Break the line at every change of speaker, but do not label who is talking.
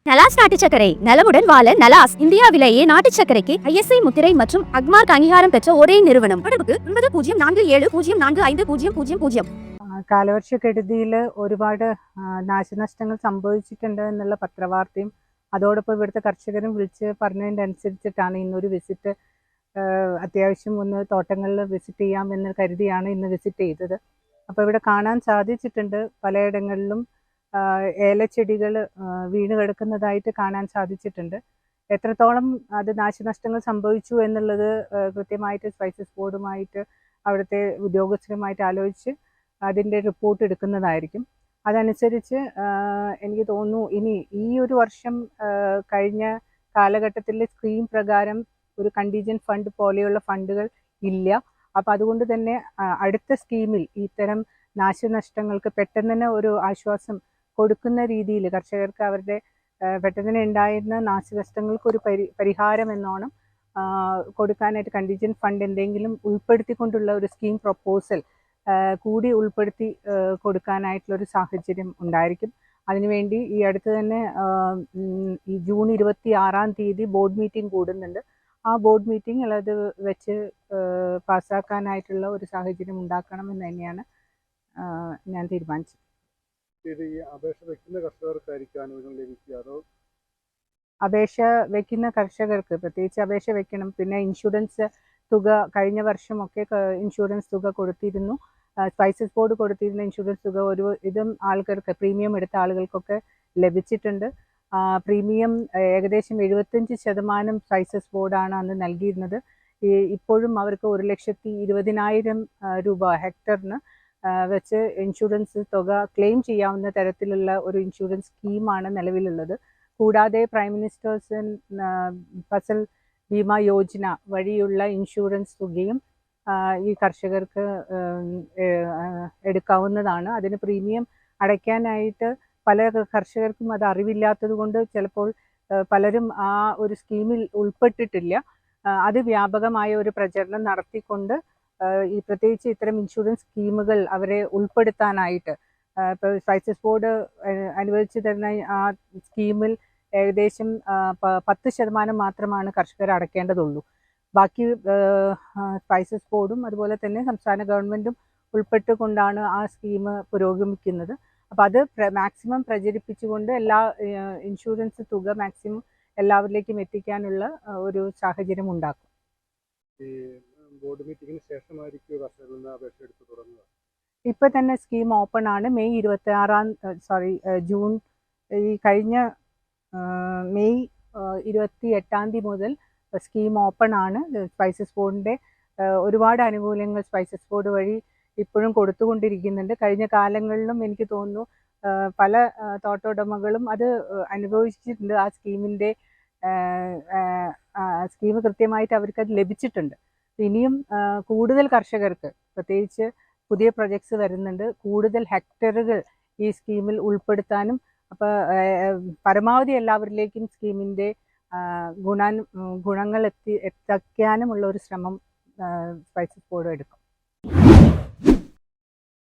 நலாஸ் நாட்டு சர்க்கரை நலமுடன் வாழ நலாஸ் இந்தியாவிலேயே நாட்டு சர்க்கரைக்கு ISI முத்திரை மற்றும் அக்மார்க் அங்கீகாரம் பெற்ற ஒரே நிறுவனம். தொடர்புக்கு 9047045000.
കാലവർഷക്കെടുതിയിൽ ഒരുപാട് നാശനഷ്ടങ്ങൾ സംഭവിച്ചിട്ടുണ്ട് എന്നുള്ള പത്രവാർത്തയും അതോടൊപ്പം ഇവിടുത്തെ കർഷകരും വിളിച്ച് പറഞ്ഞതിൻ്റെ അനുസരിച്ചിട്ടാണ് ഇന്നൊരു വിസിറ്റ് അത്യാവശ്യം ഒന്ന് തോട്ടങ്ങളിൽ വിസിറ്റ് ചെയ്യാമെന്ന് കരുതിയാണ് ഇന്ന് വിസിറ്റ് ചെയ്തത്. അപ്പോൾ ഇവിടെ കാണാൻ സാധിച്ചിട്ടുണ്ട് പലയിടങ്ങളിലും ഏലച്ചെടികൾ വീണ് കിടക്കുന്നതായിട്ട് കാണാൻ സാധിച്ചിട്ടുണ്ട്. എത്രത്തോളം അത് നാശനഷ്ടങ്ങൾ സംഭവിച്ചു എന്നുള്ളത് കൃത്യമായിട്ട് സ്പൈസസ് ബോർഡുമായിട്ട് അവിടുത്തെ ഉദ്യോഗസ്ഥരുമായിട്ട് ആലോചിച്ച് അതിൻ്റെ റിപ്പോർട്ട് എടുക്കുന്നതായിരിക്കും. അതനുസരിച്ച് എനിക്ക് തോന്നുന്നു ഇനി ഈ ഒരു വർഷം കഴിഞ്ഞ കാലഘട്ടത്തിലെ സ്കീം പ്രകാരം ഒരു കണ്ടീജൻറ്റ് ഫണ്ട് പോലെയുള്ള ഫണ്ടുകൾ ഇല്ല. അപ്പോൾ അതുകൊണ്ട് തന്നെ അടുത്ത സ്കീമിൽ ഇത്തരം നാശനഷ്ടങ്ങൾക്ക് പെട്ടെന്ന് തന്നെ ഒരു ആശ്വാസം കൊടുക്കുന്ന രീതിയിൽ കർഷകർക്ക് അവരുടെ പെട്ടെന്ന് ഉണ്ടായിരുന്ന നാശനഷ്ടങ്ങൾക്ക് ഒരു പരിഹാരം എന്നോണം കൊടുക്കാനായിട്ട് കണ്ടീജൻറ്റ് ഫണ്ട് എന്തെങ്കിലും ഉൾപ്പെടുത്തിക്കൊണ്ടുള്ള ഒരു സ്കീം പ്രൊപ്പോസൽ കൂടി ഉൾപ്പെടുത്തി കൊടുക്കാനായിട്ടുള്ളൊരു സാഹചര്യം ഉണ്ടായിരിക്കും. അതിനുവേണ്ടി ഈ അടുത്ത് തന്നെ ഈ ജൂൺ 26 ബോർഡ് മീറ്റിംഗ് കൂടുന്നുണ്ട്. ആ ബോർഡ് മീറ്റിംഗ് അത് വെച്ച് പാസ്സാക്കാനായിട്ടുള്ള ഒരു സാഹചര്യം ഉണ്ടാക്കണമെന്ന് തന്നെയാണ് ഞാൻ തീരുമാനിച്ചത്. അപേക്ഷ വയ്ക്കുന്ന കർഷകർക്ക് പ്രത്യേകിച്ച് അപേക്ഷ വെക്കണം. പിന്നെ ഇൻഷുറൻസ് തുക കഴിഞ്ഞ വർഷമൊക്കെ ഇൻഷുറൻസ് തുക കൊടുത്തിരുന്നു. സ്പൈസസ് ബോർഡ് കൊടുത്തിരുന്ന ഇൻഷുറൻസ് തുക ഒരു ഇതും ആൾക്കാർക്ക് പ്രീമിയം എടുത്ത ആളുകൾക്കൊക്കെ ലഭിച്ചിട്ടുണ്ട്. പ്രീമിയം ഏകദേശം 75% സ്പൈസസ് ബോർഡാണ് അന്ന് നൽകിയിരുന്നത്. ഇപ്പോഴും അവർക്ക് 1,20,000 രൂപ ഹെക്ടറിന് വെച്ച് ഇൻഷുറൻസ് തുക ക്ലെയിം ചെയ്യാവുന്ന തരത്തിലുള്ള ഒരു ഇൻഷുറൻസ് സ്കീമാണ് നിലവിലുള്ളത്. കൂടാതെ പ്രൈം മിനിസ്റ്റേഴ്സ് ഫസൽ ബീമ യോജന വഴിയുള്ള ഇൻഷുറൻസ് തുകയും ഈ കർഷകർക്ക് എടുക്കാവുന്നതാണ്. അതിന് പ്രീമിയം അടയ്ക്കാനായിട്ട് പല കർഷകർക്കും അത് അറിവില്ലാത്തത് കൊണ്ട് ചിലപ്പോൾ പലരും ആ ഒരു സ്കീമിൽ ഉൾപ്പെട്ടിട്ടില്ല. അത് വ്യാപകമായ ഒരു പ്രചരണം നടത്തിക്കൊണ്ട് ഈ പ്രത്യേകിച്ച് ഇത്തരം ഇൻഷുറൻസ് സ്കീമുകൾ അവരെ ഉൾപ്പെടുത്താനായിട്ട് ഇപ്പോൾ സ്പൈസസ് ബോർഡ് അനുവദിച്ചു തരുന്ന ആ സ്കീമിൽ ഏകദേശം 10% മാത്രമാണ് കർഷകർ അടയ്ക്കേണ്ടതുള്ളൂ. ബാക്കി സ്പൈസസ് ബോർഡും അതുപോലെ തന്നെ സംസ്ഥാന ഗവൺമെൻറ്റും ഉൾപ്പെട്ടുകൊണ്ടാണ് ആ സ്കീം പുരോഗമിക്കുന്നത്. അപ്പോൾ അത് മാക്സിമം പ്രചരിപ്പിച്ചുകൊണ്ട് എല്ലാ ഇൻഷുറൻസ് തുക മാക്സിമം എല്ലാവരിലേക്കും എത്തിക്കാനുള്ള ഒരു സാഹചര്യം ഉണ്ടാക്കും.
ബോർഡ് മീറ്റിംഗിന് ശേഷമായിരിക്കും കർഷകരിൽ നിന്ന് അപേക്ഷ എടുത്ത് തുടങ്ങുക.
ഇപ്പോൾ തന്നെ സ്കീം ഓപ്പൺ ആണ്. ജൂൺ ഈ കഴിഞ്ഞ മെയ് 28 മുതൽ സ്കീം ഓപ്പൺ ആണ്. സ്പൈസസ് ബോർഡിൻ്റെ ഒരുപാട് ആനുകൂല്യങ്ങൾ സ്പൈസസ് ബോർഡ് വഴി ഇപ്പോഴും കൊടുത്തുകൊണ്ടിരിക്കുന്നുണ്ട്. കഴിഞ്ഞ കാലങ്ങളിലും എനിക്ക് തോന്നുന്നു പല തോട്ടോടമകളും അത് അനുഭവിച്ചിട്ടുണ്ട്. ആ സ്കീമിൻ്റെ സ്കീം കൃത്യമായിട്ട് അവർക്കത് ലഭിച്ചിട്ടുണ്ട്. ഇനിയും കൂടുതൽ കർഷകർക്ക് പ്രത്യേകിച്ച് പുതിയ പ്രൊജക്ട്സ് വരുന്നുണ്ട്. കൂടുതൽ ഹെക്ടറുകൾ ഈ സ്കീമിൽ ഉൾപ്പെടുത്താനും അപ്പോൾ പരമാവധി എല്ലാവരിലേക്കും സ്കീമിൻ്റെ ഗുണങ്ങൾ എത്തിക്കാനുമുള്ള ഒരു ശ്രമം സ്പൈസസ് ബോർഡ് എടുക്കും.